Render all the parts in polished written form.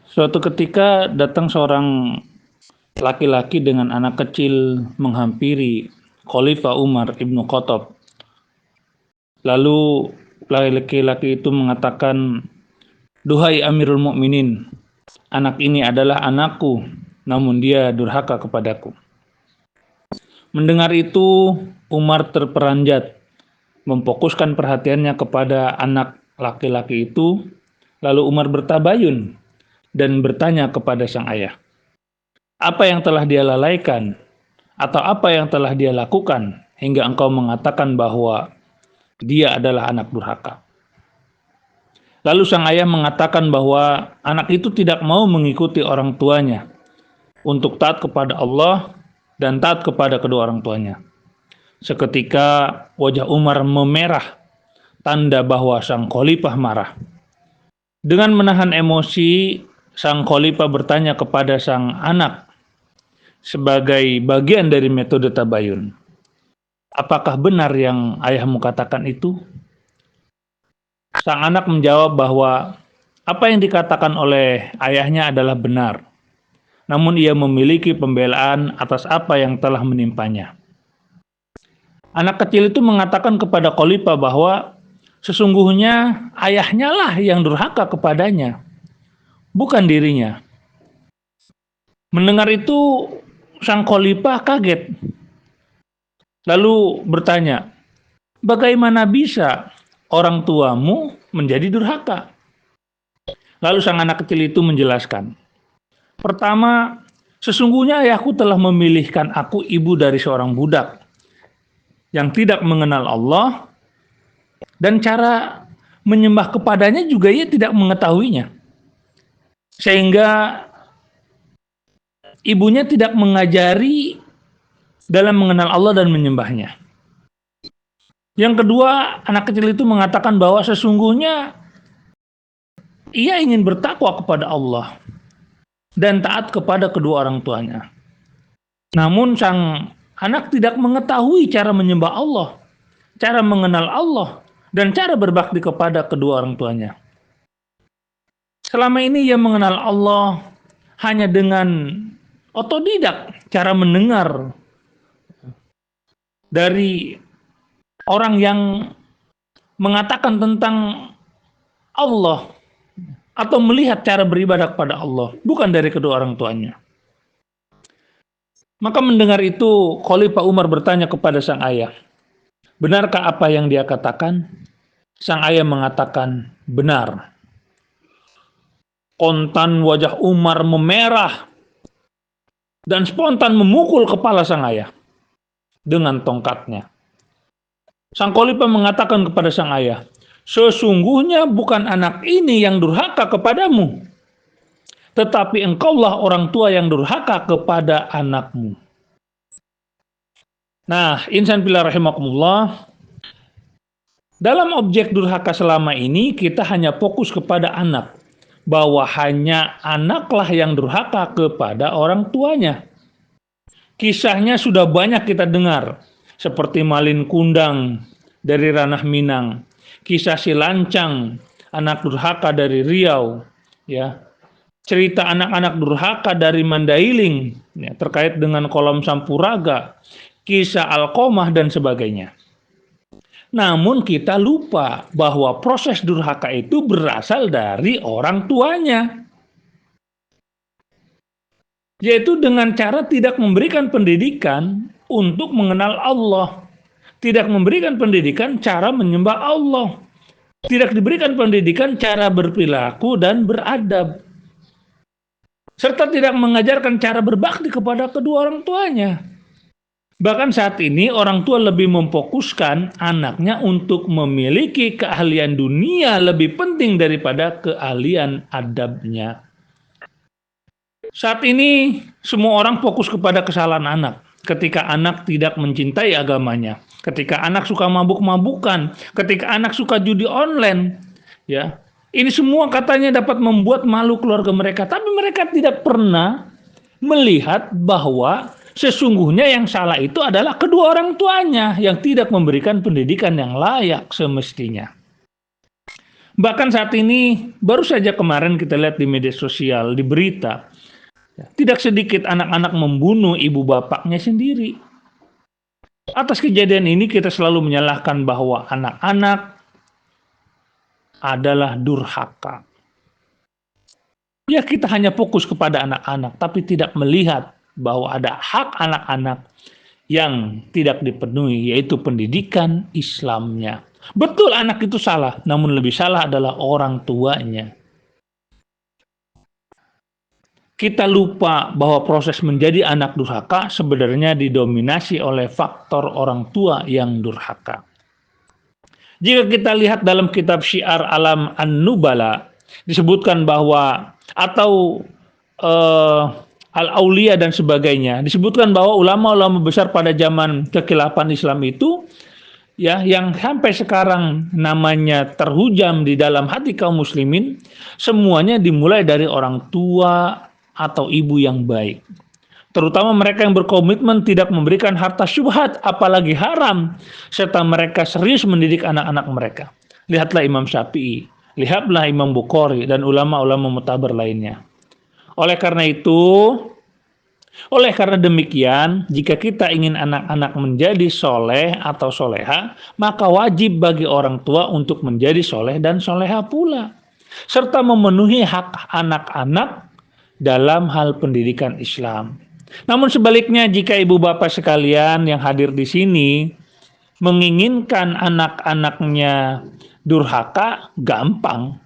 Suatu ketika datang seorang laki-laki dengan anak kecil menghampiri Khalifah Umar ibnu Khattab. Lalu laki-laki itu mengatakan, "Duhai Amirul Mukminin, anak ini adalah anakku, namun dia durhaka kepadaku." Mendengar itu, Umar terperanjat, memfokuskan perhatiannya kepada anak laki-laki itu. Lalu Umar bertabayun dan bertanya kepada sang ayah, apa yang telah dia lalaikan atau apa yang telah dia lakukan hingga engkau mengatakan bahwa dia adalah anak durhaka. Lalu sang ayah mengatakan bahwa anak itu tidak mau mengikuti orang tuanya untuk taat kepada Allah dan taat kepada kedua orang tuanya. Seketika wajah Umar memerah, tanda bahwa sang khalifah marah. Dengan menahan emosi, sang khalifah bertanya kepada sang anak sebagai bagian dari metode tabayun, apakah benar yang ayahmu katakan itu? Sang anak menjawab bahwa apa yang dikatakan oleh ayahnya adalah benar, namun ia memiliki pembelaan atas apa yang telah menimpanya. Anak kecil itu mengatakan kepada khalifah bahwa sesungguhnya ayahnya lah yang durhaka kepadanya, bukan dirinya. Mendengar itu, sang khalifah kaget, lalu bertanya, bagaimana bisa orang tuamu menjadi durhaka? Lalu sang anak kecil itu menjelaskan, pertama, sesungguhnya ayahku telah memilihkan aku ibu dari seorang budak yang tidak mengenal Allah, dan cara menyembah kepadanya juga ia tidak mengetahuinya. Sehingga ibunya tidak mengajari dalam mengenal Allah dan menyembahnya. Yang kedua, anak kecil itu mengatakan bahwa sesungguhnya ia ingin bertakwa kepada Allah dan taat kepada kedua orang tuanya. Namun sang anak tidak mengetahui cara menyembah Allah, cara mengenal Allah, dan cara berbakti kepada kedua orang tuanya. Selama ini ia mengenal Allah hanya dengan otodidak, cara mendengar dari orang yang mengatakan tentang Allah atau melihat cara beribadah kepada Allah, bukan dari kedua orang tuanya. Maka mendengar itu, Khalifah Umar bertanya kepada sang ayah, benarkah apa yang dia katakan? Sang ayah mengatakan, benar. Kontan wajah Umar memerah dan spontan memukul kepala sang ayah dengan tongkatnya. Sang khalifah mengatakan kepada sang ayah, sesungguhnya bukan anak ini yang durhaka kepadamu, tetapi engkaulah orang tua yang durhaka kepada anakmu. Nah, insan fillah rahimakumullah, dalam objek durhaka selama ini kita hanya fokus kepada anak, bahwa hanya anaklah yang durhaka kepada orang tuanya. Kisahnya sudah banyak kita dengar, seperti Malin Kundang dari Ranah Minang, kisah si Lancang, anak durhaka dari Riau, ya, cerita anak-anak durhaka dari Mandailing, ya, terkait dengan kolam Sampuraga, kisah Alqomah dan sebagainya. Namun kita lupa bahwa proses durhaka itu berasal dari orang tuanya, yaitu dengan cara tidak memberikan pendidikan untuk mengenal Allah, tidak memberikan pendidikan cara menyembah Allah, tidak diberikan pendidikan cara berperilaku dan beradab, serta tidak mengajarkan cara berbakti kepada kedua orang tuanya. Bahkan saat ini orang tua lebih memfokuskan anaknya untuk memiliki keahlian dunia lebih penting daripada keahlian adabnya. Saat ini semua orang fokus kepada kesalahan anak. Ketika anak tidak mencintai agamanya, ketika anak suka mabuk-mabukan, ketika anak suka judi online, ya. Ini semua katanya dapat membuat malu keluarga mereka, tapi mereka tidak pernah melihat bahwa sesungguhnya yang salah itu adalah kedua orang tuanya yang tidak memberikan pendidikan yang layak semestinya. Bahkan saat ini, baru saja kemarin kita lihat di media sosial, di berita, tidak sedikit anak-anak membunuh ibu bapaknya sendiri. Atas kejadian ini kita selalu menyalahkan bahwa anak-anak adalah durhaka. Ya, kita hanya fokus kepada anak-anak, tapi tidak melihat bahwa ada hak anak-anak yang tidak dipenuhi, yaitu pendidikan Islamnya. Betul anak itu salah, namun lebih salah adalah orang tuanya. Kita lupa bahwa proses menjadi anak durhaka sebenarnya didominasi oleh faktor orang tua yang durhaka. Jika kita lihat dalam kitab Syiar Alam An-Nubala, disebutkan bahwa atau Al-Aulia dan sebagainya, disebutkan bahwa ulama-ulama besar pada zaman kekhilafahan Islam itu, ya, yang sampai sekarang namanya terhujam di dalam hati kaum muslimin, semuanya dimulai dari orang tua atau ibu yang baik. Terutama mereka yang berkomitmen tidak memberikan harta syubhat, apalagi haram, serta mereka serius mendidik anak-anak mereka. Lihatlah Imam Syafi'i, lihatlah Imam Bukhari, dan ulama-ulama mutabar lainnya. Oleh karena demikian, jika kita ingin anak-anak menjadi soleh atau soleha, maka wajib bagi orang tua untuk menjadi soleh dan soleha pula, serta memenuhi hak anak-anak dalam hal pendidikan Islam. Namun sebaliknya, jika ibu bapak sekalian yang hadir di sini menginginkan anak-anaknya durhaka, gampang.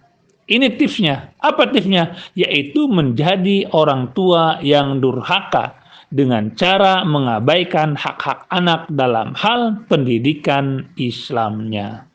Ini tipsnya. Apa tipsnya? Yaitu menjadi orang tua yang durhaka dengan cara mengabaikan hak-hak anak dalam hal pendidikan Islamnya.